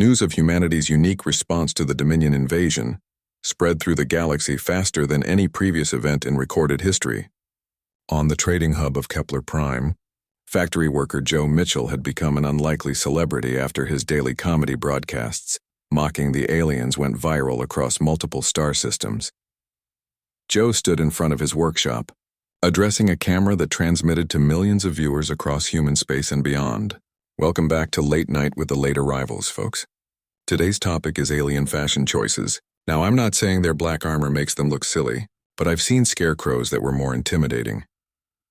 News of humanity's unique response to the Dominion invasion spread through the galaxy faster than any previous event in recorded history. On the trading hub of Kepler Prime, factory worker Joe Mitchell had become an unlikely celebrity after his daily comedy broadcasts, mocking the aliens, went viral across multiple star systems. Joe stood in front of his workshop, addressing a camera that transmitted to millions of viewers across human space and beyond. Welcome back to Late Night with the Late Arrivals, folks. Today's topic is alien fashion choices. Now, I'm not saying their black armor makes them look silly, but I've seen scarecrows that were more intimidating.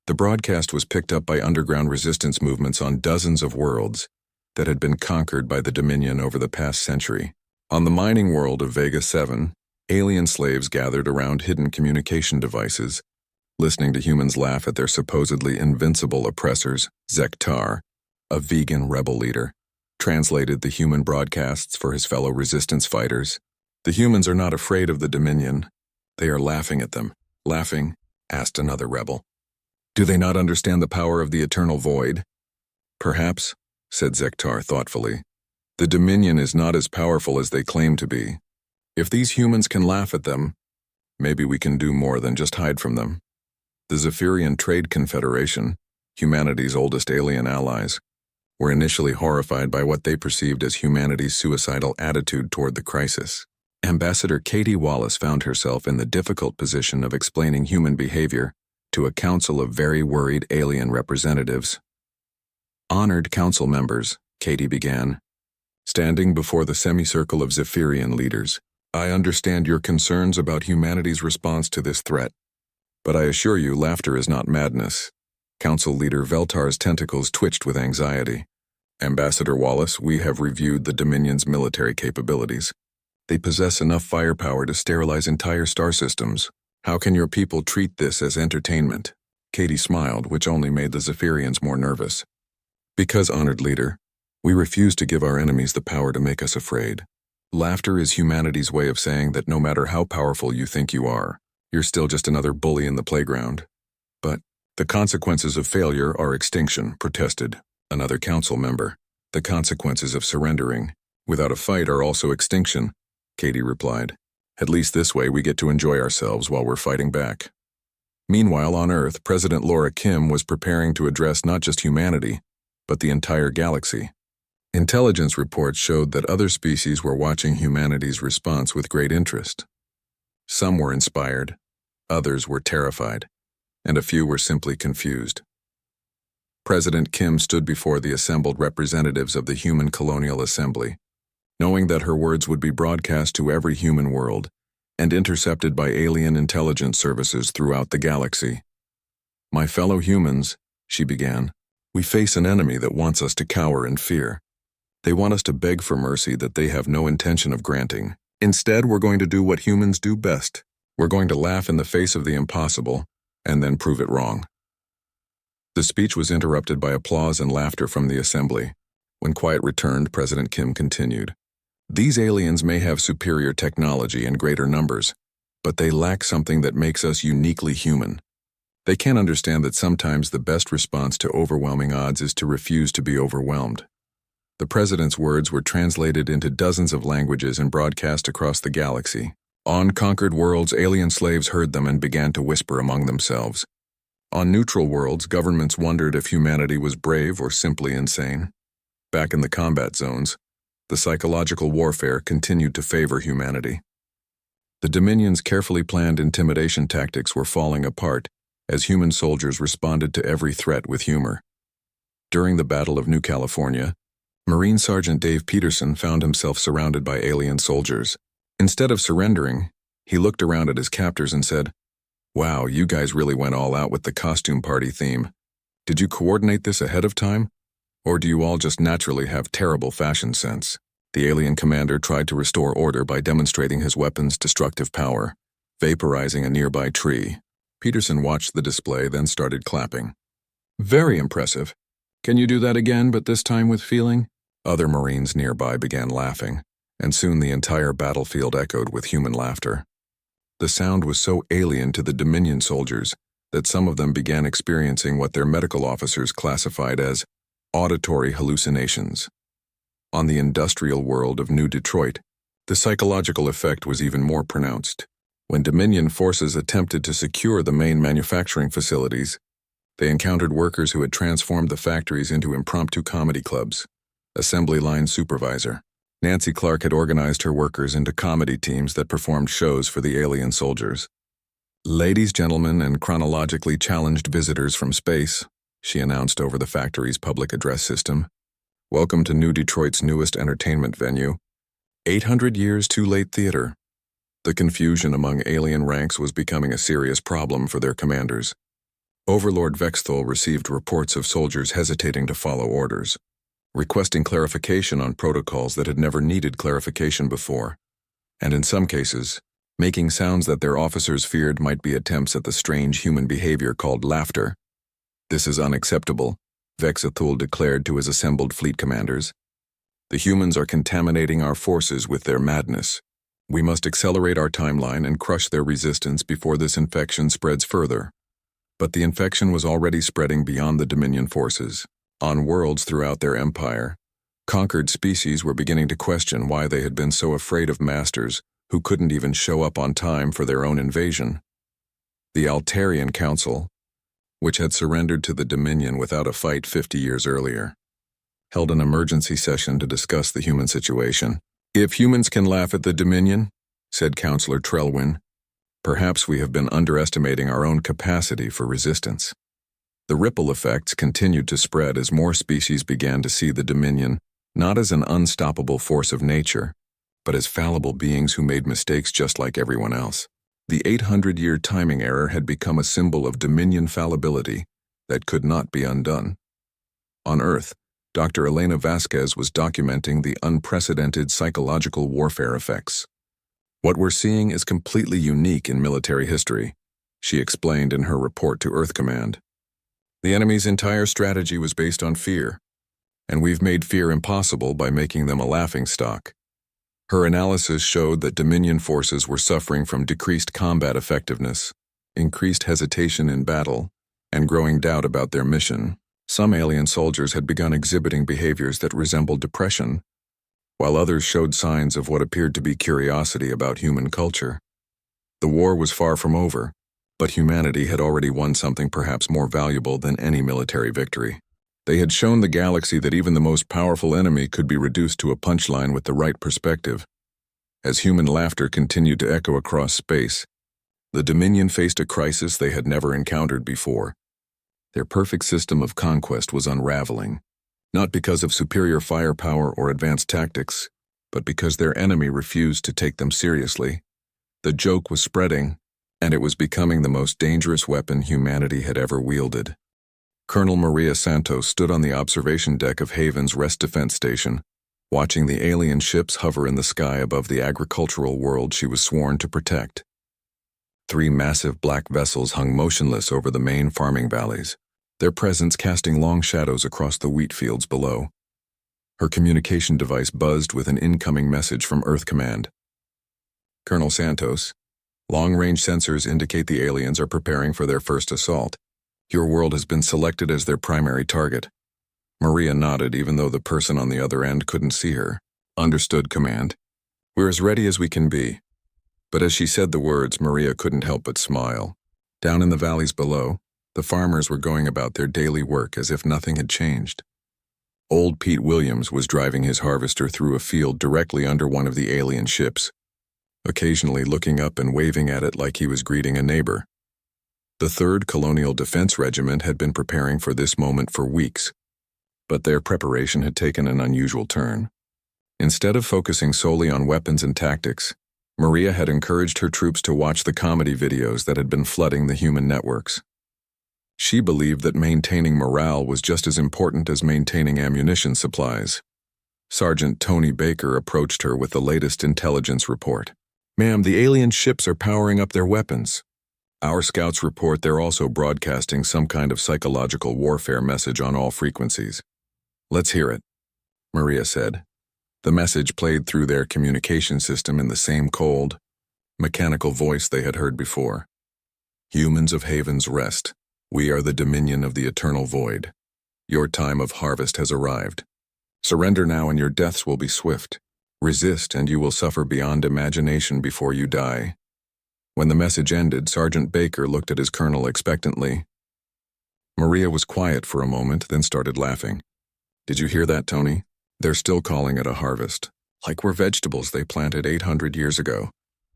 The broadcast was picked up by underground resistance movements on dozens of worlds that had been conquered by the Dominion over the past century. On the mining world of Vega 7, alien slaves gathered around hidden communication devices, listening to humans laugh at their supposedly invincible oppressors. Zektar, a vegan rebel leader, translated the human broadcasts for his fellow resistance fighters. The humans are not afraid of the Dominion. They are laughing at them. Laughing? Asked another rebel. Do they not understand the power of the eternal void? Perhaps, said Zektar thoughtfully. The Dominion is not as powerful as they claim to be. If these humans can laugh at them, maybe we can do more than just hide from them. The Zephyrian Trade Confederation, humanity's oldest alien allies, were initially horrified by what they perceived as humanity's suicidal attitude toward the crisis. Ambassador Katie Wallace found herself in the difficult position of explaining human behavior to a council of very worried alien representatives. Honored council members, Katie began, standing before the semicircle of Zephyrian leaders. I understand your concerns about humanity's response to this threat, but I assure you laughter is not madness. Council leader Veltar's tentacles twitched with anxiety. Ambassador Wallace, we have reviewed the Dominion's military capabilities. They possess enough firepower to sterilize entire star systems. How can your people treat this as entertainment? Katie smiled, which only made the Zephyrians more nervous. Because, honored leader, we refuse to give our enemies the power to make us afraid. Laughter is humanity's way of saying that no matter how powerful you think you are, you're still just another bully in the playground. But the consequences of failure are extinction, protested another council member. The consequences of surrendering without a fight are also extinction, Katie replied. At least this way we get to enjoy ourselves while we're fighting back. Meanwhile, on Earth, President Laura Kim was preparing to address not just humanity, but the entire galaxy. Intelligence reports showed that other species were watching humanity's response with great interest. Some were inspired, others were terrified, and a few were simply confused. President Kim stood before the assembled representatives of the Human Colonial Assembly, knowing that her words would be broadcast to every human world and intercepted by alien intelligence services throughout the galaxy. My fellow humans, she began, we face an enemy that wants us to cower in fear. They want us to beg for mercy that they have no intention of granting. Instead, we're going to do what humans do best. We're going to laugh in the face of the impossible and then prove it wrong. The speech was interrupted by applause and laughter from the assembly. When quiet returned, President Kim continued. These aliens may have superior technology in greater numbers, but they lack something that makes us uniquely human. They can't understand that sometimes the best response to overwhelming odds is to refuse to be overwhelmed. The president's words were translated into dozens of languages and broadcast across the galaxy. On conquered worlds, alien slaves heard them and began to whisper among themselves. On neutral worlds, governments wondered if humanity was brave or simply insane. Back in the combat zones, the psychological warfare continued to favor humanity. The Dominion's carefully planned intimidation tactics were falling apart as human soldiers responded to every threat with humor. During the Battle of New California, Marine Sergeant Dave Peterson found himself surrounded by alien soldiers. Instead of surrendering, he looked around at his captors and said, Wow, you guys really went all out with the costume party theme. Did you coordinate this ahead of time? Or do you all just naturally have terrible fashion sense? The alien commander tried to restore order by demonstrating his weapon's destructive power, vaporizing a nearby tree. Peterson watched the display, then started clapping. Very impressive. Can you do that again, but this time with feeling? Other Marines nearby began laughing, and soon the entire battlefield echoed with human laughter. The sound was so alien to the Dominion soldiers that some of them began experiencing what their medical officers classified as auditory hallucinations. On the industrial world of New Detroit, the psychological effect was even more pronounced. When Dominion forces attempted to secure the main manufacturing facilities, they encountered workers who had transformed the factories into impromptu comedy clubs. Assembly line supervisor Nancy Clark had organized her workers into comedy teams that performed shows for the alien soldiers. "Ladies, gentlemen, and chronologically challenged visitors from space," she announced over the factory's public address system. "Welcome to New Detroit's newest entertainment venue, 800 Years Too Late Theater." The confusion among alien ranks was becoming a serious problem for their commanders. Overlord Vexthol received reports of soldiers hesitating to follow orders, requesting clarification on protocols that had never needed clarification before, and in some cases, making sounds that their officers feared might be attempts at the strange human behavior called laughter. "This is unacceptable," Vexthol declared to his assembled fleet commanders. "The humans are contaminating our forces with their madness. We must accelerate our timeline and crush their resistance before this infection spreads further." But the infection was already spreading beyond the Dominion forces. On worlds throughout their empire, conquered species were beginning to question why they had been so afraid of masters who couldn't even show up on time for their own invasion. The Altarian Council, which had surrendered to the Dominion without a fight 50 years earlier, held an emergency session to discuss the human situation. "If humans can laugh at the Dominion," said Counselor Trelwyn, "perhaps we have been underestimating our own capacity for resistance." The ripple effects continued to spread as more species began to see the Dominion not as an unstoppable force of nature, but as fallible beings who made mistakes just like everyone else. The 800-year timing error had become a symbol of Dominion fallibility that could not be undone. On Earth, Dr. Elena Vasquez was documenting the unprecedented psychological warfare effects. "What we're seeing is completely unique in military history," she explained in her report to Earth Command. "The enemy's entire strategy was based on fear, and we've made fear impossible by making them a laughingstock." Her analysis showed that Dominion forces were suffering from decreased combat effectiveness, increased hesitation in battle, and growing doubt about their mission. Some alien soldiers had begun exhibiting behaviors that resembled depression, while others showed signs of what appeared to be curiosity about human culture. The war was far from over, but humanity had already won something perhaps more valuable than any military victory. They had shown the galaxy that even the most powerful enemy could be reduced to a punchline with the right perspective. As human laughter continued to echo across space, the Dominion faced a crisis they had never encountered before. Their perfect system of conquest was unraveling, not because of superior firepower or advanced tactics, but because their enemy refused to take them seriously. The joke was spreading, and it was becoming the most dangerous weapon humanity had ever wielded. Colonel Maria Santos stood on the observation deck of Haven's Rest Defense Station, watching the alien ships hover in the sky above the agricultural world she was sworn to protect. 3 massive black vessels hung motionless over the main farming valleys, their presence casting long shadows across the wheat fields below. Her communication device buzzed with an incoming message from Earth Command. "Colonel Santos, long-range sensors indicate the aliens are preparing for their first assault. Your world has been selected as their primary target." Maria nodded even though the person on the other end couldn't see her. "Understood, Command. We're as ready as we can be." But as she said the words, Maria couldn't help but smile. Down in the valleys below, the farmers were going about their daily work as if nothing had changed. Old Pete Williams was driving his harvester through a field directly under one of the alien ships, occasionally looking up and waving at it like he was greeting a neighbor. The 3rd Colonial Defense Regiment had been preparing for this moment for weeks, but their preparation had taken an unusual turn. Instead of focusing solely on weapons and tactics, Maria had encouraged her troops to watch the comedy videos that had been flooding the human networks. She believed that maintaining morale was just as important as maintaining ammunition supplies. Sergeant Tony Baker approached her with the latest intelligence report. "Ma'am, the alien ships are powering up their weapons. Our scouts report they're also broadcasting some kind of psychological warfare message on all frequencies." "Let's hear it," Maria said. The message played through their communication system in the same cold, mechanical voice they had heard before. "Humans of Haven's Rest, we are the Dominion of the Eternal Void. Your time of harvest has arrived. Surrender now and your deaths will be swift. Resist and you will suffer beyond imagination before you die. When the message ended, Sergeant Baker looked at his colonel expectantly. Maria was quiet for a moment, then started laughing. Did you hear that, Tony? They're still calling it a harvest. Like we're vegetables they planted 800 years ago.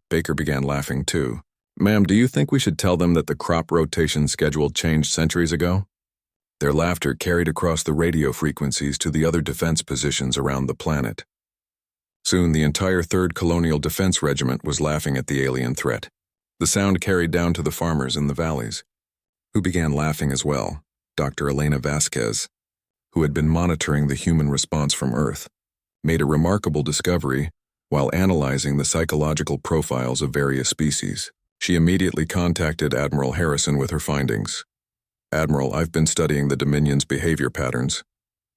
Baker began laughing too. Ma'am, do you think we should tell them that the crop rotation schedule changed centuries ago? Their laughter carried across the radio frequencies to the other defense positions around the planet. Soon the entire 3rd Colonial Defense Regiment was laughing at the alien threat. The sound carried down to the farmers in the valleys, who began laughing as well. Dr. Elena Vasquez, who had been monitoring the human response from Earth, made a remarkable discovery while analyzing the psychological profiles of various species. She immediately contacted Admiral Harrison with her findings. Admiral, I've been studying the Dominion's behavior patterns,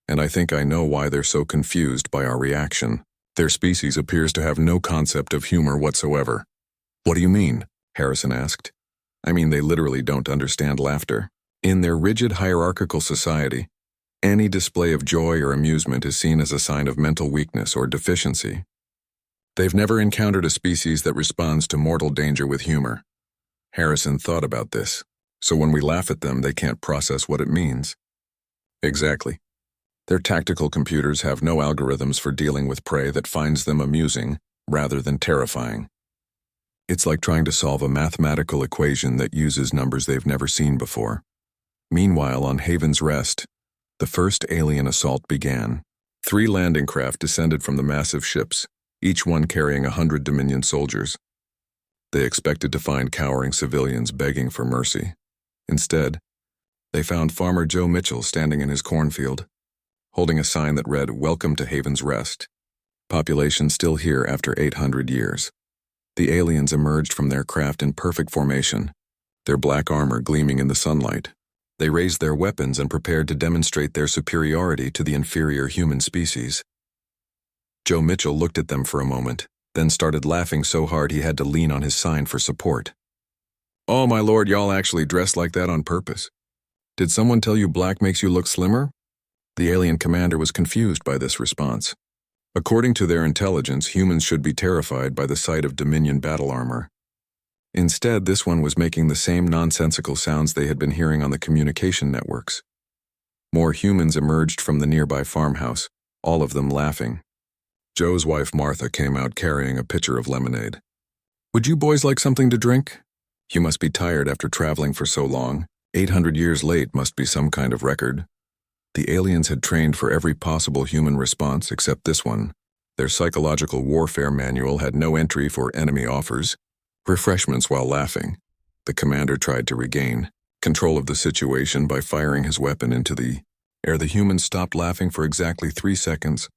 and I think I know why they're so confused by our reaction. Their species appears to have no concept of humor whatsoever. What do you mean? Harrison asked. I mean, they literally don't understand laughter. In their rigid hierarchical society, any display of joy or amusement is seen as a sign of mental weakness or deficiency. They've never encountered a species that responds to mortal danger with humor. Harrison thought about this. So when we laugh at them, they can't process what it means. Exactly. Their tactical computers have no algorithms for dealing with prey that finds them amusing rather than terrifying. It's like trying to solve a mathematical equation that uses numbers they've never seen before. Meanwhile, on Haven's Rest, the first alien assault began. 3 landing craft descended from the massive ships, each one carrying 100 Dominion soldiers. They expected to find cowering civilians begging for mercy. Instead, they found Farmer Joe Mitchell standing in his cornfield, holding a sign that read, "Welcome to Haven's Rest. Population still here after 800 years. The aliens emerged from their craft in perfect formation, their black armor gleaming in the sunlight. They raised their weapons and prepared to demonstrate their superiority to the inferior human species. Joe Mitchell looked at them for a moment, then started laughing so hard he had to lean on his sign for support. Oh, my lord, y'all actually dressed like that on purpose. Did someone tell you black makes you look slimmer? The alien commander was confused by this response. According to their intelligence, humans should be terrified by the sight of Dominion battle armor. Instead, this one was making the same nonsensical sounds they had been hearing on the communication networks. More humans emerged from the nearby farmhouse, all of them laughing. Joe's wife Martha came out carrying a pitcher of lemonade. Would you boys like something to drink? You must be tired after traveling for so long. 800 years late must be some kind of record. The aliens had trained for every possible human response except this one. Their psychological warfare manual had no entry for enemy offers, refreshments while laughing. The commander tried to regain control of the situation by firing his weapon into the air. The humans stopped laughing for exactly 3 seconds,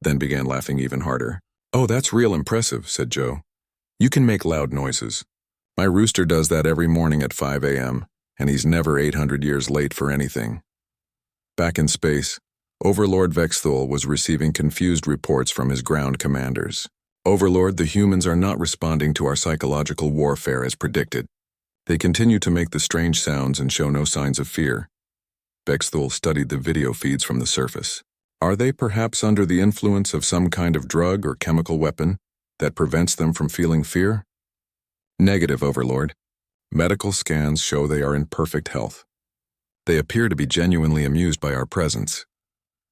then began laughing even harder. Oh, that's real impressive, said Joe. You can make loud noises. My rooster does that every morning at 5 a.m., and he's never 800 years late for anything. Back in space, Overlord Vexthul was receiving confused reports from his ground commanders. Overlord, the humans are not responding to our psychological warfare as predicted. They continue to make the strange sounds and show no signs of fear. Vexthul studied the video feeds from the surface. Are they perhaps under the influence of some kind of drug or chemical weapon that prevents them from feeling fear? Negative, Overlord. Medical scans show they are in perfect health. They appear to be genuinely amused by our presence.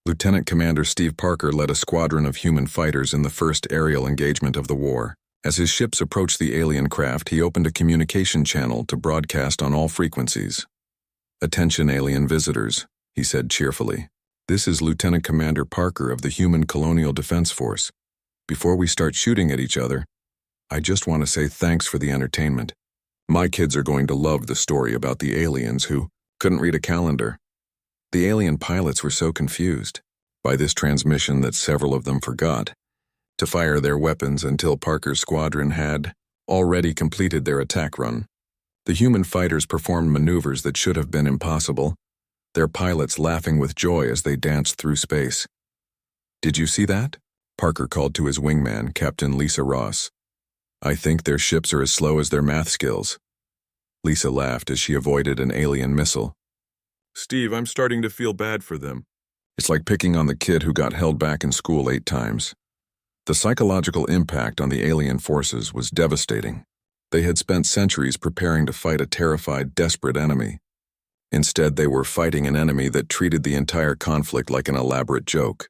Lieutenant Commander Steve Parker led a squadron of human fighters in the first aerial engagement of the war. As his ships approached the alien craft, he opened a communication channel to broadcast on all frequencies. Attention alien visitors, he said cheerfully. This is Lieutenant Commander Parker of the Human Colonial Defense Force. Before we start shooting at each other, I just want to say thanks for the entertainment. My kids are going to love the story about the aliens who couldn't read a calendar. The alien pilots were so confused by this transmission that several of them forgot to fire their weapons until Parker's squadron had already completed their attack run. The human fighters performed maneuvers that should have been impossible, their pilots laughing with joy as they danced through space. Did you see that? Parker called to his wingman, Captain Lisa Ross. I think their ships are as slow as their math skills. Lisa laughed as she avoided an alien missile. Steve, I'm starting to feel bad for them. It's like picking on the kid who got held back in school 8 times. The psychological impact on the alien forces was devastating. They had spent centuries preparing to fight a terrified, desperate enemy. Instead, they were fighting an enemy that treated the entire conflict like an elaborate joke.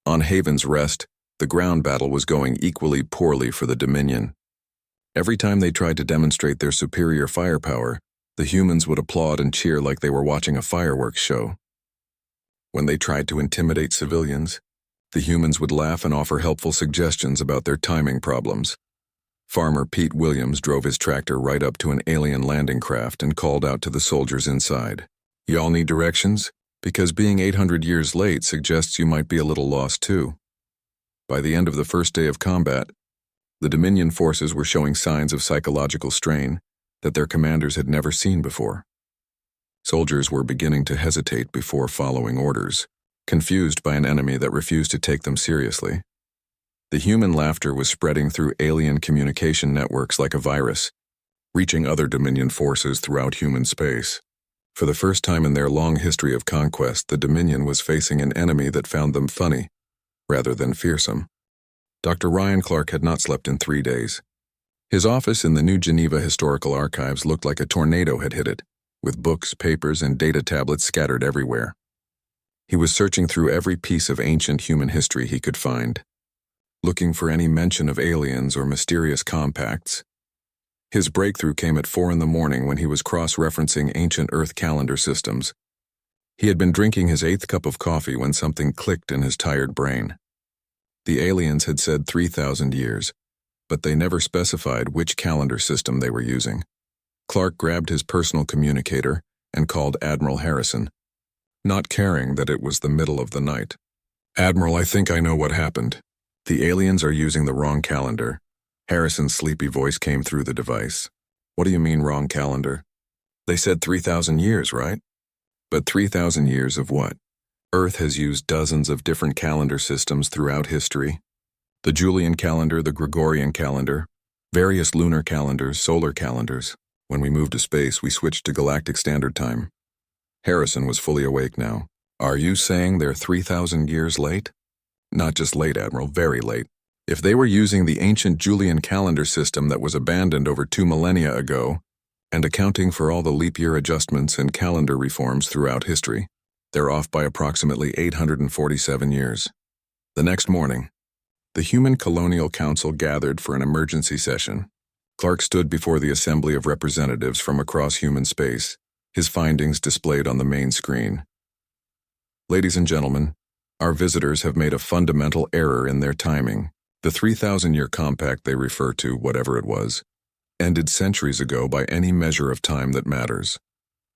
On Haven's Rest, the ground battle was going equally poorly for the Dominion. Every time they tried to demonstrate their superior firepower, the humans would applaud and cheer like they were watching a fireworks show. When they tried to intimidate civilians, the humans would laugh and offer helpful suggestions about their timing problems. Farmer Pete Williams drove his tractor right up to an alien landing craft and called out to the soldiers inside. "Y'all need directions? Because being 800 years late suggests you might be a little lost too." By the end of the first day of combat, the Dominion forces were showing signs of psychological strain that their commanders had never seen before. Soldiers were beginning to hesitate before following orders, confused by an enemy that refused to take them seriously. The human laughter was spreading through alien communication networks like a virus, reaching other Dominion forces throughout human space. For the first time in their long history of conquest, the Dominion was facing an enemy that found them funny, rather than fearsome. Dr. Ryan Clark had not slept in 3 days. His office in the New Geneva Historical Archives looked like a tornado had hit it, with books, papers, and data tablets scattered everywhere. He was searching through every piece of ancient human history he could find, looking for any mention of aliens or mysterious compacts. His breakthrough came at 4 a.m. when he was cross-referencing ancient Earth calendar systems. He had been drinking his 8th cup of coffee when something clicked in his tired brain. The aliens had said 3,000 years, but they never specified which calendar system they were using. Clark grabbed his personal communicator and called Admiral Harrison, not caring that it was the middle of the night. "Admiral, I think I know what happened. The aliens are using the wrong calendar." Harrison's sleepy voice came through the device. "What do you mean, wrong calendar? They said 3,000 years, right? But 3,000 years of what? Earth has used dozens of different calendar systems throughout history. The Julian calendar, the Gregorian calendar, various lunar calendars, solar calendars. When we moved to space, we switched to Galactic Standard Time." Harrison was fully awake now. "Are you saying they're 3,000 years late?" "Not just late, Admiral, very late. If they were using the ancient Julian calendar system that was abandoned over 2 millennia ago, and accounting for all the leap year adjustments and calendar reforms throughout history, they're off by approximately 847 years. The next morning, the Human Colonial Council gathered for an emergency session. Clark stood before the assembly of representatives from across human space, his findings displayed on the main screen. "Ladies and gentlemen, our visitors have made a fundamental error in their timing. The 3,000-year compact they refer to, whatever it was, ended centuries ago by any measure of time that matters."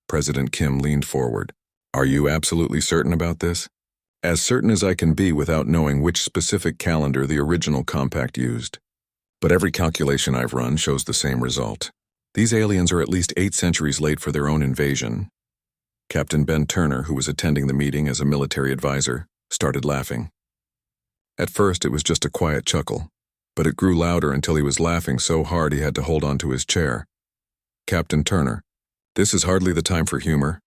President Kim leaned forward. "Are you absolutely certain about this?" "As certain as I can be without knowing which specific calendar the original compact used. But every calculation I've run shows the same result. These aliens are at least 8 centuries late for their own invasion." Captain Ben Turner, who was attending the meeting as a military advisor, started laughing. At first, it was just a quiet chuckle, but it grew louder until he was laughing so hard he had to hold on to his chair. "Captain Turner, this is hardly the time for humor,"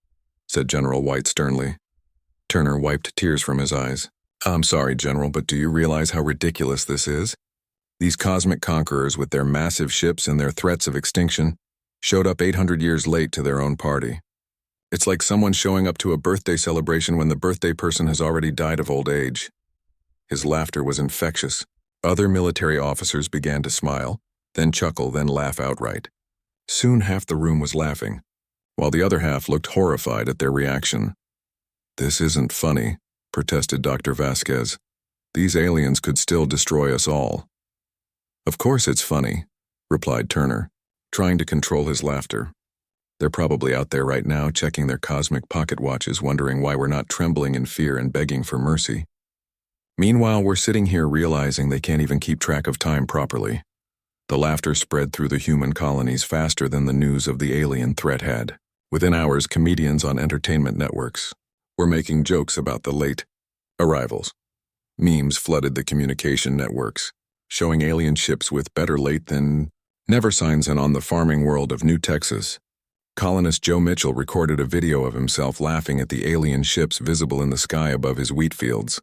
said General White sternly. Turner wiped tears from his eyes. "I'm sorry, General, but do you realize how ridiculous this is? These cosmic conquerors with their massive ships and their threats of extinction showed up 800 years late to their own party. It's like someone showing up to a birthday celebration when the birthday person has already died of old age." His laughter was infectious. Other military officers began to smile, then chuckle, then laugh outright. Soon half the room was laughing, while the other half looked horrified at their reaction. "This isn't funny," protested Dr. Vasquez. "These aliens could still destroy us all." "Of course it's funny," replied Turner, trying to control his laughter. "They're probably out there right now checking their cosmic pocket watches, wondering why we're not trembling in fear and begging for mercy. Meanwhile, we're sitting here realizing they can't even keep track of time properly." The laughter spread through the human colonies faster than the news of the alien threat had. Within hours, comedians on entertainment networks were making jokes about the late arrivals. Memes flooded the communication networks, showing alien ships with "better late than never" signs and on the farming world of New Texas. Colonist Joe Mitchell recorded a video of himself laughing at the alien ships visible in the sky above his wheat fields.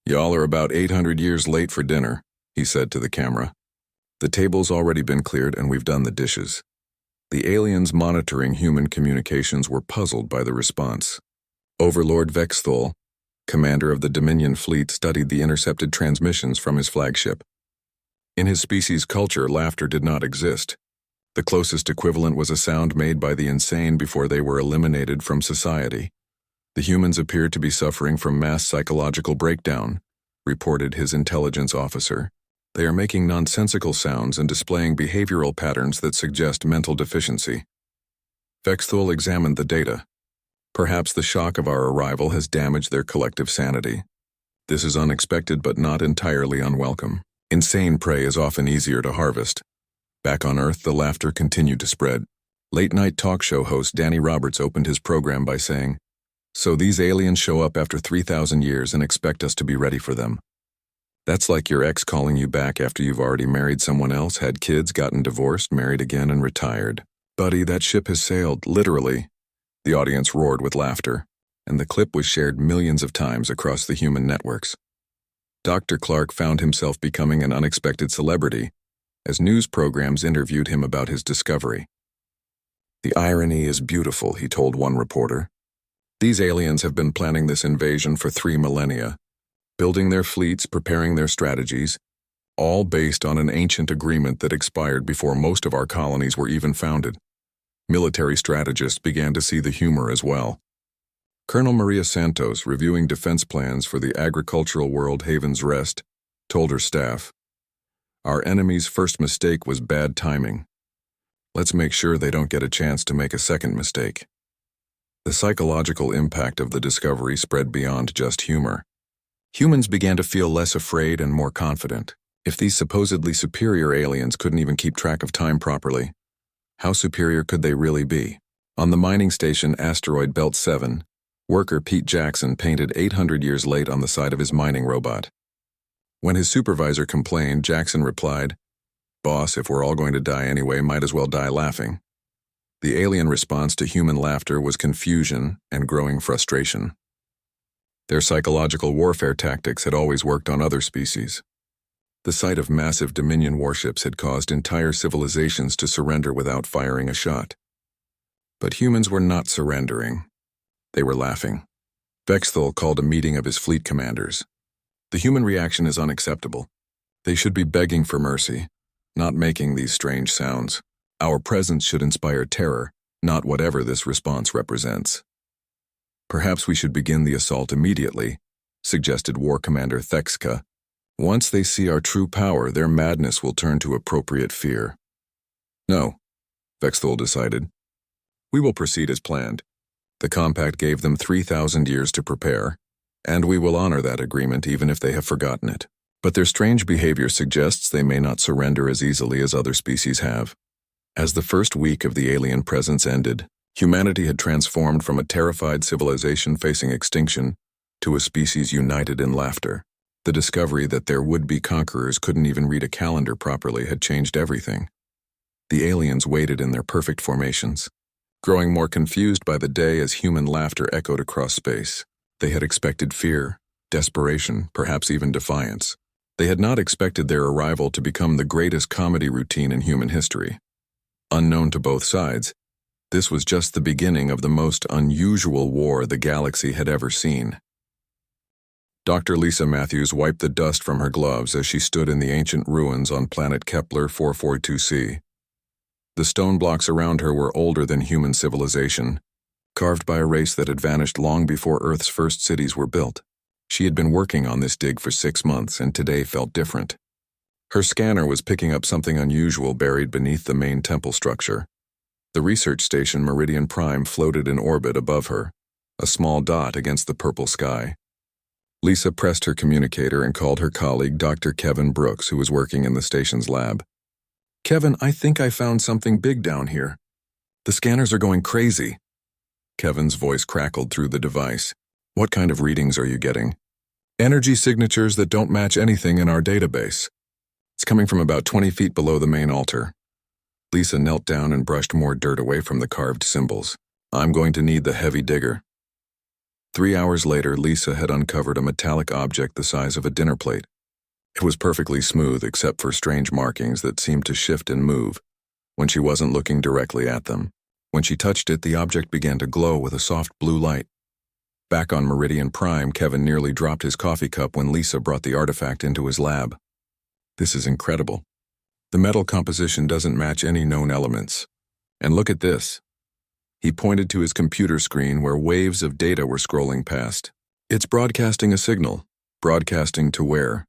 "Y'all are about 800 years late for dinner," he said to the camera. "The table's already been cleared and we've done the dishes." The aliens monitoring human communications were puzzled by the response. Overlord Vexthul, commander of the Dominion fleet, studied the intercepted transmissions from his flagship. In his species' culture, laughter did not exist. The closest equivalent was a sound made by the insane before they were eliminated from society. "The humans appeared to be suffering from mass psychological breakdown," reported his intelligence officer. "They are making nonsensical sounds and displaying behavioral patterns that suggest mental deficiency." Vexthul examined the data. "Perhaps the shock of our arrival has damaged their collective sanity. This is unexpected but not entirely unwelcome. Insane prey is often easier to harvest." Back on Earth, the laughter continued to spread. Late-night talk show host Danny Roberts opened his program by saying, "So these aliens show up after 3,000 years and expect us to be ready for them. That's like your ex calling you back after you've already married someone else, had kids, gotten divorced, married again, and retired. Buddy, that ship has sailed, literally." The audience roared with laughter, and the clip was shared millions of times across the human networks. Dr. Clark found himself becoming an unexpected celebrity as news programs interviewed him about his discovery. "The irony is beautiful," he told one reporter. "These aliens have been planning this invasion for 3 millennia, building their fleets, preparing their strategies, all based on an ancient agreement that expired before most of our colonies were even founded." Military strategists began to see the humor as well. Colonel Maria Santos, reviewing defense plans for the agricultural world Haven's Rest, told her staff, "Our enemy's first mistake was bad timing. Let's make sure they don't get a chance to make a second mistake." The psychological impact of the discovery spread beyond just humor. Humans began to feel less afraid and more confident. If these supposedly superior aliens couldn't even keep track of time properly, how superior could they really be? On the mining station Asteroid Belt 7, worker Pete Jackson painted 800 years late on the side of his mining robot. When his supervisor complained, Jackson replied, "Boss, if we're all going to die anyway, might as well die laughing." The alien response to human laughter was confusion and growing frustration. Their psychological warfare tactics had always worked on other species. The sight of massive Dominion warships had caused entire civilizations to surrender without firing a shot. But humans were not surrendering. They were laughing. Vexthul called a meeting of his fleet commanders. "The human reaction is unacceptable. They should be begging for mercy, not making these strange sounds. Our presence should inspire terror, not whatever this response represents." "Perhaps we should begin the assault immediately," suggested War Commander Thexka. "Once they see our true power, their madness will turn to appropriate fear." "No," Vexthul decided. "We will proceed as planned. The compact gave them 3,000 years to prepare, and we will honor that agreement even if they have forgotten it. But their strange behavior suggests they may not surrender as easily as other species have." As the first week of the alien presence ended, humanity had transformed from a terrified civilization facing extinction to a species united in laughter. The discovery that their would-be conquerors couldn't even read a calendar properly had changed everything. The aliens waited in their perfect formations, growing more confused by the day as human laughter echoed across space. They had expected fear, desperation, perhaps even defiance. They had not expected their arrival to become the greatest comedy routine in human history. Unknown to both sides, this was just the beginning of the most unusual war the galaxy had ever seen. Dr. Lisa Matthews wiped the dust from her gloves as she stood in the ancient ruins on planet Kepler 442c. The stone blocks around her were older than human civilization, carved by a race that had vanished long before Earth's first cities were built. She had been working on this dig for 6 months and today felt different. Her scanner was picking up something unusual buried beneath the main temple structure. The research station Meridian Prime floated in orbit above her, a small dot against the purple sky. Lisa pressed her communicator and called her colleague Dr. Kevin Brooks, who was working in the station's lab. "Kevin, I think I found something big down here. The scanners are going crazy." Kevin's voice crackled through the device. "What kind of readings are you getting?" "Energy signatures that don't match anything in our database. It's coming from about 20 feet below the main altar." Lisa knelt down and brushed more dirt away from the carved symbols. I'm going to need the heavy digger. 3 hours later, Lisa had uncovered a metallic object the size of a dinner plate. It was perfectly smooth except for strange markings that seemed to shift and move when she wasn't looking directly at them. When she touched it, the object began to glow with a soft blue light. Back on Meridian Prime, Kevin nearly dropped his coffee cup when Lisa brought the artifact into his lab. This is incredible. The metal composition doesn't match any known elements. And look at this. He pointed to his computer screen where waves of data were scrolling past. It's broadcasting a signal. Broadcasting to where?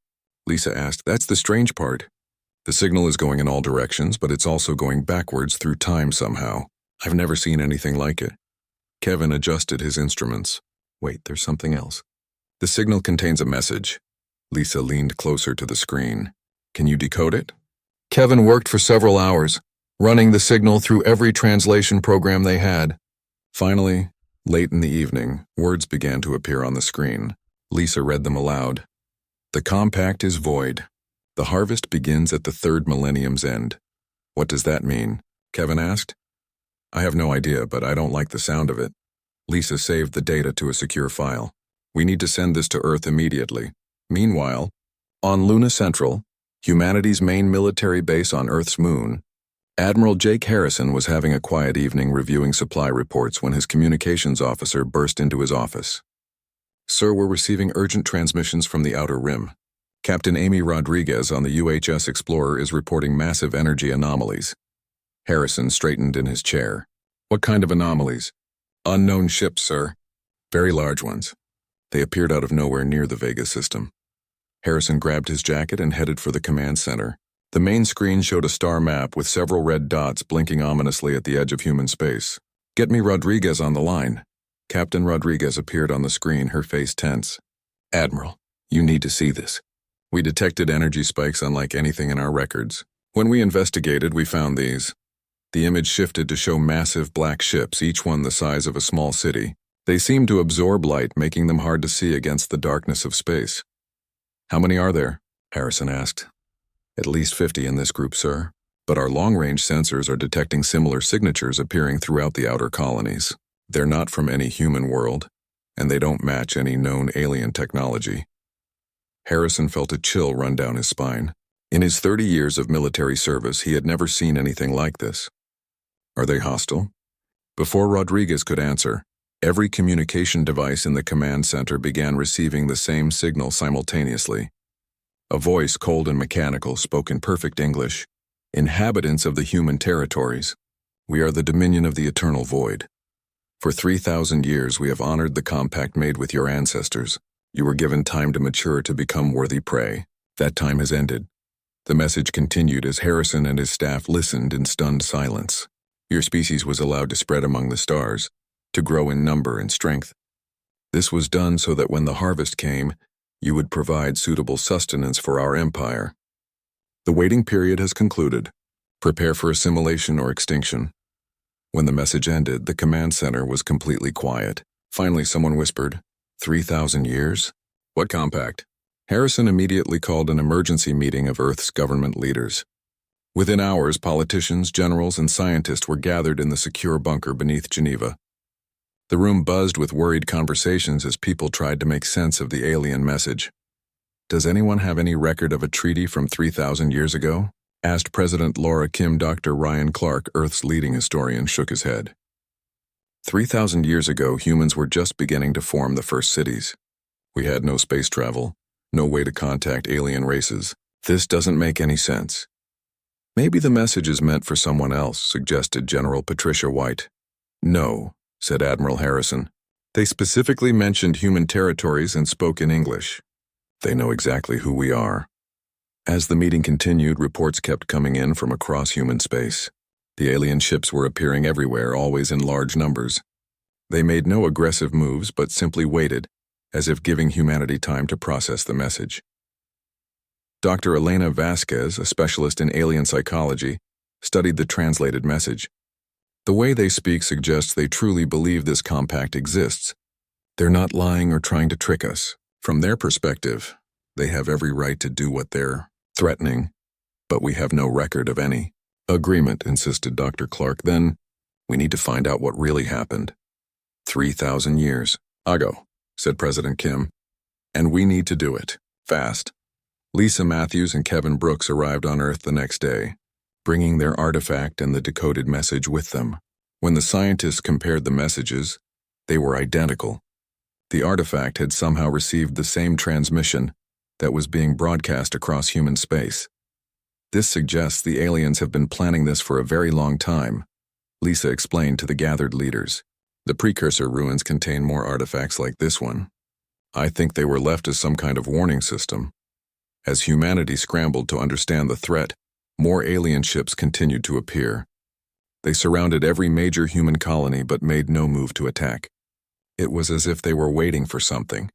Lisa asked. That's the strange part. The signal is going in all directions, but it's also going backwards through time somehow. I've never seen anything like it. Kevin adjusted his instruments. Wait, there's something else. The signal contains a message. Lisa leaned closer to the screen. Can you decode it? Kevin worked for several hours, running the signal through every translation program they had. Finally, late in the evening, words began to appear on the screen. Lisa read them aloud. The compact is void. The harvest begins at the third millennium's end. What does that mean? Kevin asked. I have no idea, but I don't like the sound of it. Lisa saved the data to a secure file. We need to send this to Earth immediately. Meanwhile, on Luna Central, humanity's main military base on Earth's moon, Admiral Jake Harrison was having a quiet evening reviewing supply reports when his communications officer burst into his office. Sir, we're receiving urgent transmissions from the Outer Rim. Captain Amy Rodriguez on the UHS Explorer is reporting massive energy anomalies. Harrison straightened in his chair. What kind of anomalies? Unknown ships, sir. Very large ones. They appeared out of nowhere near the Vega system. Harrison grabbed his jacket and headed for the command center. The main screen showed a star map with several red dots blinking ominously at the edge of human space. Get me Rodriguez on the line. Captain Rodriguez appeared on the screen, her face tense. Admiral, you need to see this. We detected energy spikes unlike anything in our records. When we investigated, we found these. The image shifted to show massive black ships, each one the size of a small city. They seemed to absorb light, making them hard to see against the darkness of space. How many are there? Harrison asked. At least 50 in this group, sir. But our long-range sensors are detecting similar signatures appearing throughout the outer colonies. They're not from any human world, and they don't match any known alien technology. Harrison felt a chill run down his spine. In his 30 years of military service, he had never seen anything like this. Are they hostile? Before Rodriguez could answer, every communication device in the command center began receiving the same signal simultaneously. A voice, cold and mechanical, spoke in perfect English. Inhabitants of the human territories, we are the dominion of the eternal void. For 3,000 years we have honored the compact made with your ancestors. You were given time to mature to become worthy prey. That time has ended. The message continued as Harrison and his staff listened in stunned silence. Your species was allowed to spread among the stars, to grow in number and strength. This was done so that when the harvest came, you would provide suitable sustenance for our empire. The waiting period has concluded. Prepare for assimilation or extinction. When the message ended, the command center was completely quiet. Finally, someone whispered, 3,000 years? What compact? Harrison immediately called an emergency meeting of Earth's government leaders. Within hours, politicians, generals, and scientists were gathered in the secure bunker beneath Geneva. The room buzzed with worried conversations as people tried to make sense of the alien message. Does anyone have any record of a treaty from 3,000 years ago? Asked President Laura Kim. Dr. Ryan Clark, Earth's leading historian, shook his head. 3,000 years ago, humans were just beginning to form the first cities. We had no space travel, no way to contact alien races. This doesn't make any sense. Maybe the message is meant for someone else, suggested General Patricia White. No, said Admiral Harrison. They specifically mentioned human territories and spoke in English. They know exactly who we are. As the meeting continued, reports kept coming in from across human space. The alien ships were appearing everywhere, always in large numbers. They made no aggressive moves, but simply waited, as if giving humanity time to process the message. Dr. Elena Vasquez, a specialist in alien psychology, studied the translated message. The way they speak suggests they truly believe this compact exists. They're not lying or trying to trick us. From their perspective, they have every right to do what they're threatening, but we have no record of any Agreement, insisted Dr. Clark. Then, we need to find out what really happened. 3,000 years. Ago, said President Kim. And we need to do it. Fast. Lisa Matthews and Kevin Brooks arrived on Earth the next day, bringing their artifact and the decoded message with them. When the scientists compared the messages, they were identical. The artifact had somehow received the same transmission that was being broadcast across human space. This suggests the aliens have been planning this for a very long time, Lisa explained to the gathered leaders. The precursor ruins contain more artifacts like this one. I think they were left as some kind of warning system. As humanity scrambled to understand the threat, more alien ships continued to appear. They surrounded every major human colony but made no move to attack. It was as if they were waiting for something,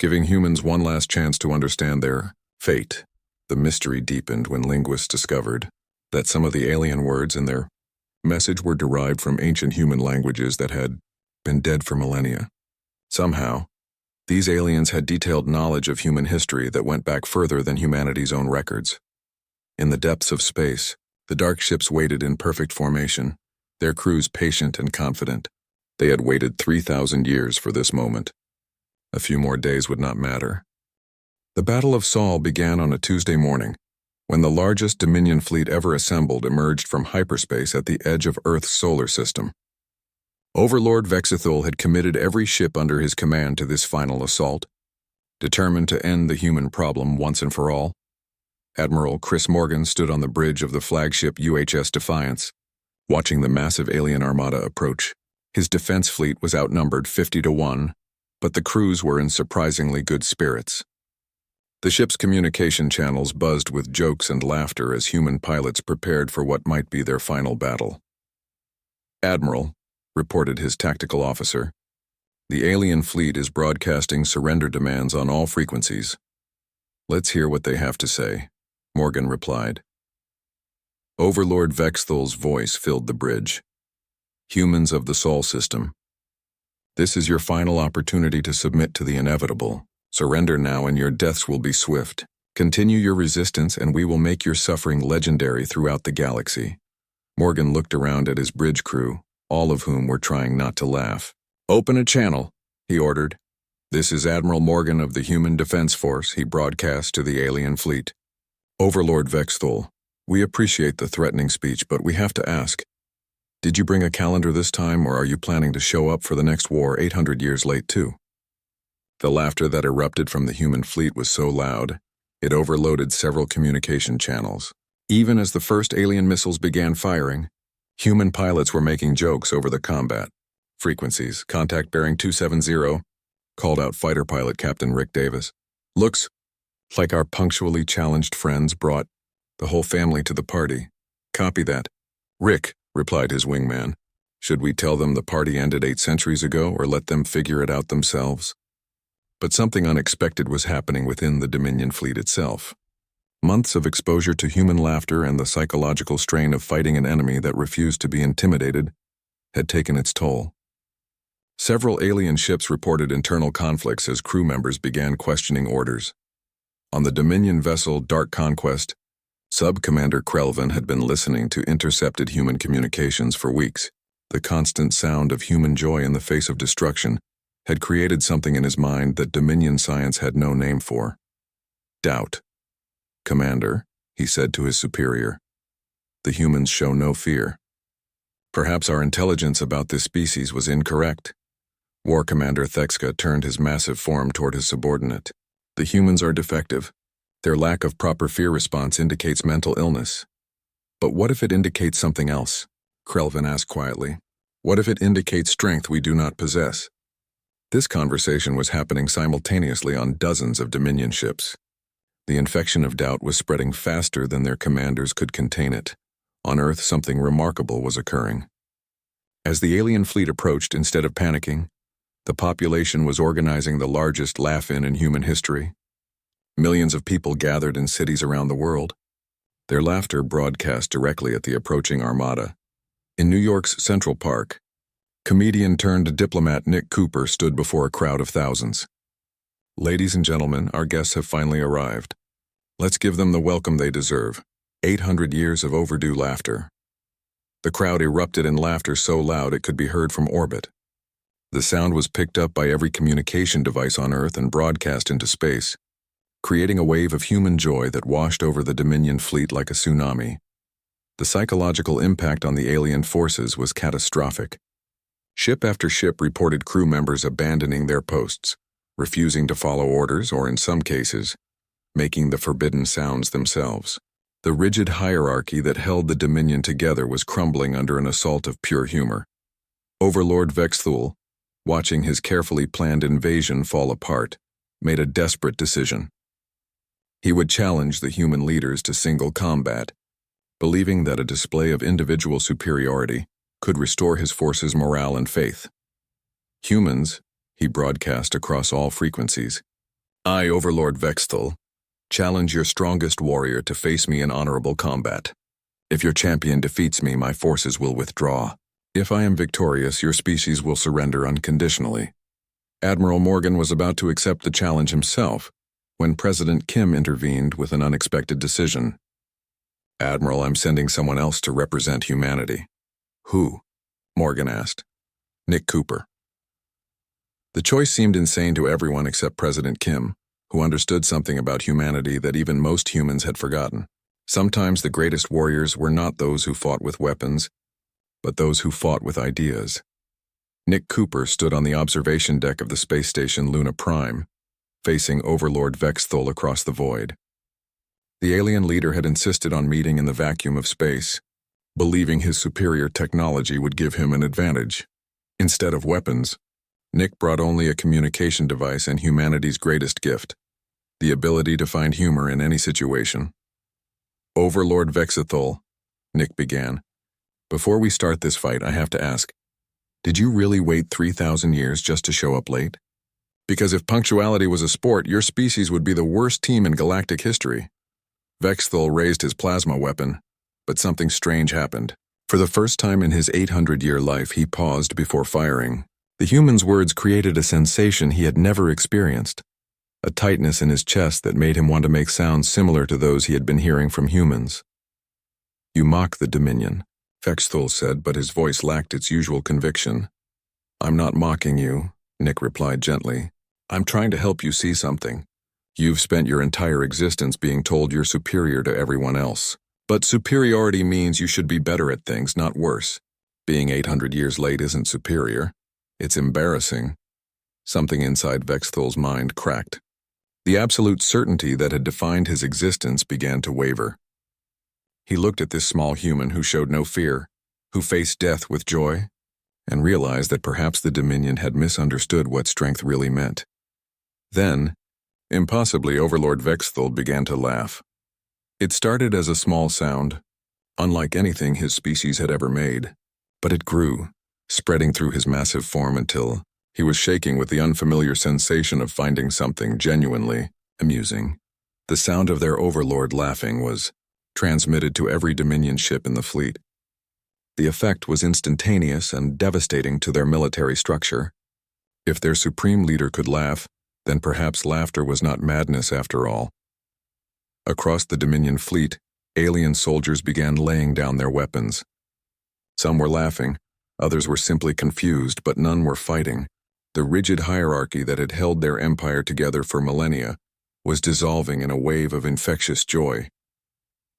giving humans one last chance to understand their fate. The mystery deepened when linguists discovered that some of the alien words in their message were derived from ancient human languages that had been dead for millennia. Somehow, these aliens had detailed knowledge of human history that went back further than humanity's own records. In the depths of space, the dark ships waited in perfect formation, their crews patient and confident. They had waited 3,000 years for this moment. A few more days would not matter. The Battle of Saul began on a Tuesday morning, when the largest Dominion fleet ever assembled emerged from hyperspace at the edge of Earth's solar system. Overlord Vexithul had committed every ship under his command to this final assault, determined to end the human problem once and for all. Admiral Chris Morgan stood on the bridge of the flagship UHS Defiance, watching the massive alien armada approach. His defense fleet was outnumbered 50-1, but the crews were in surprisingly good spirits. The ship's communication channels buzzed with jokes and laughter as human pilots prepared for what might be their final battle. "Admiral," reported his tactical officer, "the alien fleet is broadcasting surrender demands on all frequencies." "Let's hear what they have to say," Morgan replied. Overlord Vexthul's voice filled the bridge. "Humans of the Sol system, this is your final opportunity to submit to the inevitable. Surrender now and your deaths will be swift. Continue your resistance and we will make your suffering legendary throughout the galaxy." Morgan looked around at his bridge crew, all of whom were trying not to laugh. "Open a channel," he ordered. "This is Admiral Morgan of the Human Defense Force," he broadcast to the alien fleet. "Overlord Vexthul, we appreciate the threatening speech, but we have to ask, did you bring a calendar this time, or are you planning to show up for the next war 800 years late too?" The laughter that erupted from the human fleet was so loud, it overloaded several communication channels. Even as the first alien missiles began firing, human pilots were making jokes over the combat. "Frequencies, contact bearing 270, called out fighter pilot Captain Rick Davis. "Looks like our punctually challenged friends brought the whole family to the party." "Copy that." "Rick," replied his wingman, "should we tell them the party ended 8 centuries ago or let them figure it out themselves?" But something unexpected was happening within the Dominion fleet itself. Months of exposure to human laughter and the psychological strain of fighting an enemy that refused to be intimidated had taken its toll. Several alien ships reported internal conflicts as crew members began questioning orders. On the Dominion vessel Dark Conquest, Sub-Commander Krelvin had been listening to intercepted human communications for weeks. The constant sound of human joy in the face of destruction had created something in his mind that Dominion science had no name for. Doubt. "Commander," he said to his superior, "the humans show no fear. Perhaps our intelligence about this species was incorrect." War Commander Thexka turned his massive form toward his subordinate. "The humans are defective. Their lack of proper fear response indicates mental illness." "But what if it indicates something else?" Krelvin asked quietly. "What if it indicates strength we do not possess?" This conversation was happening simultaneously on dozens of Dominion ships. The infection of doubt was spreading faster than their commanders could contain it. On Earth, something remarkable was occurring. As the alien fleet approached, instead of panicking, the population was organizing the largest laugh-in human history. Millions of people gathered in cities around the world. Their laughter broadcast directly at the approaching armada. In New York's Central Park, comedian-turned-diplomat Nick Cooper stood before a crowd of thousands. "Ladies and gentlemen, our guests have finally arrived. Let's give them the welcome they deserve. 800 years of overdue laughter." The crowd erupted in laughter so loud it could be heard from orbit. The sound was picked up by every communication device on Earth and broadcast into space, creating a wave of human joy that washed over the Dominion fleet like a tsunami. The psychological impact on the alien forces was catastrophic. Ship after ship reported crew members abandoning their posts, refusing to follow orders, or in some cases, making the forbidden sounds themselves. The rigid hierarchy that held the Dominion together was crumbling under an assault of pure humor. Overlord Vexthul, watching his carefully planned invasion fall apart, made a desperate decision. He would challenge the human leaders to single combat, believing that a display of individual superiority could restore his forces' morale and faith. Humans, he broadcast across all frequencies. I, Overlord Vexthul, challenge your strongest warrior to face me in honorable combat. If your champion defeats me, my forces will withdraw. If I am victorious, your species will surrender unconditionally. Admiral Morgan was about to accept the challenge himself when President Kim intervened with an unexpected decision. Admiral, I'm sending someone else to represent humanity. Who? Morgan asked. Nick Cooper. The choice seemed insane to everyone except President Kim, who understood something about humanity that even most humans had forgotten. Sometimes the greatest warriors were not those who fought with weapons, but those who fought with ideas. Nick Cooper stood on the observation deck of the space station Luna Prime, facing Overlord Vexthul across the void. The alien leader had insisted on meeting in the vacuum of space, believing his superior technology would give him an advantage. Instead of weapons, Nick brought only a communication device and humanity's greatest gift, the ability to find humor in any situation. Overlord Vexthul, Nick began. Before we start this fight, I have to ask, did you really wait 3,000 years just to show up late? Because if punctuality was a sport, your species would be the worst team in galactic history. Vexthul raised his plasma weapon, but something strange happened. For the first time in his 800-year life, he paused before firing. The human's words created a sensation he had never experienced, a tightness in his chest that made him want to make sounds similar to those he had been hearing from humans. You mock the Dominion, Vexthul said, but his voice lacked its usual conviction. I'm not mocking you, Nick replied gently. I'm trying to help you see something. You've spent your entire existence being told you're superior to everyone else. But superiority means you should be better at things, not worse. Being 800 years late isn't superior. It's embarrassing. Something inside Vexthul's mind cracked. The absolute certainty that had defined his existence began to waver. He looked at this small human who showed no fear, who faced death with joy, and realized that perhaps the Dominion had misunderstood what strength really meant. Then, impossibly, Overlord Vexthul began to laugh. It started as a small sound, unlike anything his species had ever made, but it grew, spreading through his massive form until he was shaking with the unfamiliar sensation of finding something genuinely amusing. The sound of their overlord laughing was transmitted to every Dominion ship in the fleet. The effect was instantaneous and devastating to their military structure. If their supreme leader could laugh, then perhaps laughter was not madness after all. Across the Dominion fleet, alien soldiers began laying down their weapons. Some were laughing, others were simply confused, but none were fighting. The rigid hierarchy that had held their empire together for millennia was dissolving in a wave of infectious joy.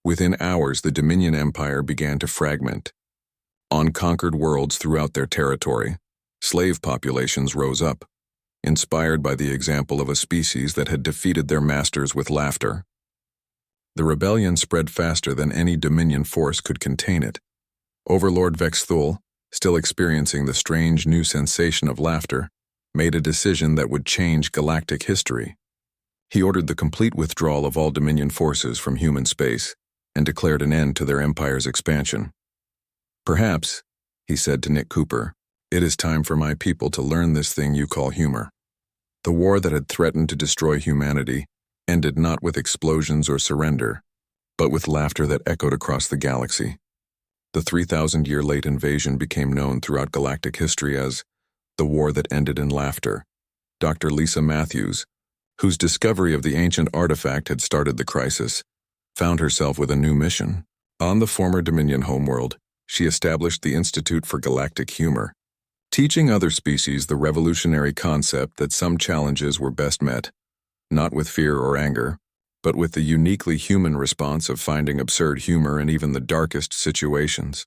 Within hours, the Dominion Empire began to fragment. On conquered worlds throughout their territory, slave populations rose up, inspired by the example of a species that had defeated their masters with laughter. The rebellion spread faster than any Dominion force could contain it. Overlord Vexthul, still experiencing the strange new sensation of laughter, made a decision that would change galactic history. He ordered the complete withdrawal of all Dominion forces from human space and declared an end to their empire's expansion. Perhaps, he said to Nick Cooper, it is time for my people to learn this thing you call humor. The war that had threatened to destroy humanity ended not with explosions or surrender, but with laughter that echoed across the galaxy. The 3,000-year-late invasion became known throughout galactic history as the war that ended in laughter. Dr. Lisa Matthews, whose discovery of the ancient artifact had started the crisis, found herself with a new mission. On the former Dominion homeworld, she established the Institute for Galactic Humor, teaching other species the revolutionary concept that some challenges were best met, not with fear or anger, but with the uniquely human response of finding absurd humor in even the darkest situations.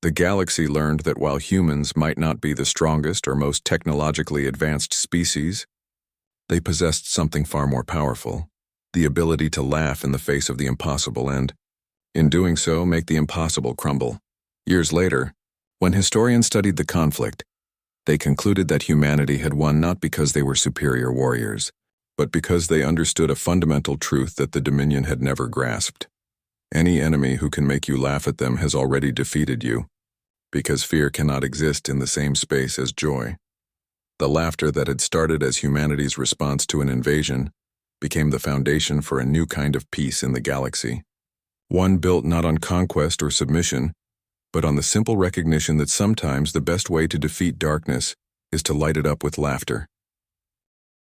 The galaxy learned that while humans might not be the strongest or most technologically advanced species, they possessed something far more powerful, the ability to laugh in the face of the impossible and, in doing so, make the impossible crumble. Years later, when historians studied the conflict, they concluded that humanity had won not because they were superior warriors, but because they understood a fundamental truth that the Dominion had never grasped. Any enemy who can make you laugh at them has already defeated you, because fear cannot exist in the same space as joy. The laughter that had started as humanity's response to an invasion became the foundation for a new kind of peace in the galaxy, one built not on conquest or submission, but on the simple recognition that sometimes the best way to defeat darkness is to light it up with laughter.